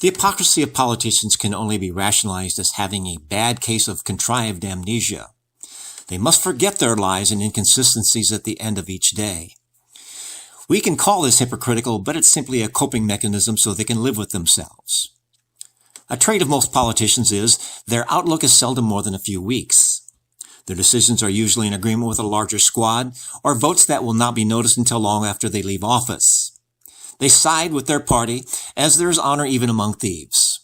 The hypocrisy of politicians can only be rationalized as having a bad case of contrived amnesia. They must forget their lies and inconsistencies at the end of each day. We can call this hypocritical, but it's simply a coping mechanism so they can live with themselves. A trait of most politicians is their outlook is seldom more than a few weeks. Their decisions are usually in agreement with a larger squad or votes that will not be noticed until long after they leave office. They side with their party as there is honor even among thieves.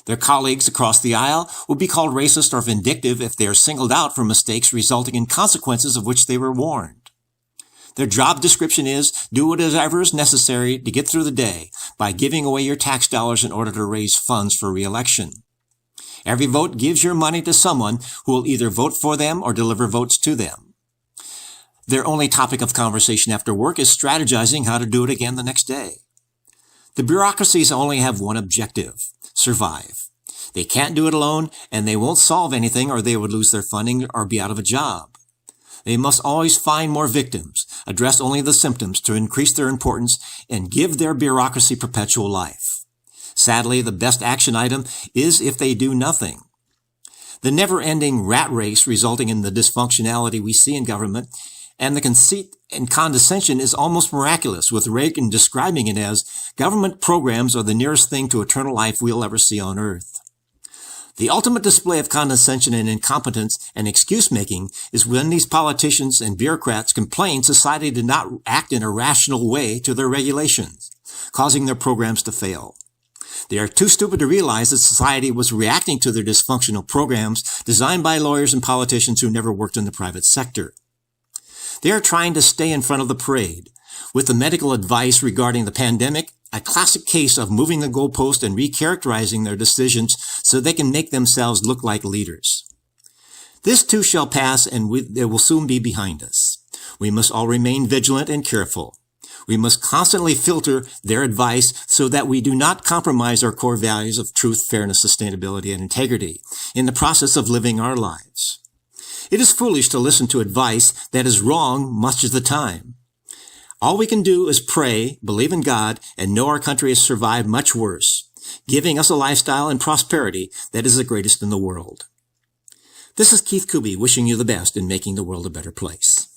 Their colleagues across the aisle will be called racist or vindictive if they are singled out for mistakes resulting in consequences of which they were warned. Their job description is do whatever is necessary to get through the day by giving away your tax dollars in order to raise funds for re-election. Every vote gives your money to someone who will either vote for them or deliver votes to them. Their only topic of conversation after work is strategizing how to do it again the next day. The bureaucracies only have one objective: survive. They can't do it alone, and they won't solve anything or they would lose their funding or be out of a job. They must always find more victims, address only the symptoms to increase their importance, and give their bureaucracy perpetual life. Sadly, the best action item is if they do nothing. The never-ending rat race resulting in the dysfunctionality we see in government and the conceit and condescension is almost miraculous, with Reagan describing it as government programs are the nearest thing to eternal life we'll ever see on earth. The ultimate display of condescension and incompetence and excuse-making is when these politicians and bureaucrats complain society did not act in a rational way to their regulations, causing their programs to fail. They are too stupid to realize that society was reacting to their dysfunctional programs designed by lawyers and politicians who never worked in the private sector. They are trying to stay in front of the parade. With the medical advice regarding the pandemic, a classic case of moving the goalpost and recharacterizing their decisions so they can make themselves look like leaders. This too shall pass, and it will soon be behind us. We must all remain vigilant and careful. We must constantly filter their advice so that we do not compromise our core values of truth, fairness, sustainability, and integrity in the process of living our lives. It is foolish to listen to advice that is wrong much of the time. All we can do is pray, believe in God, and know our country has survived much worse, giving us a lifestyle and prosperity that is the greatest in the world. This is Keith Kuby wishing you the best in making the world a better place.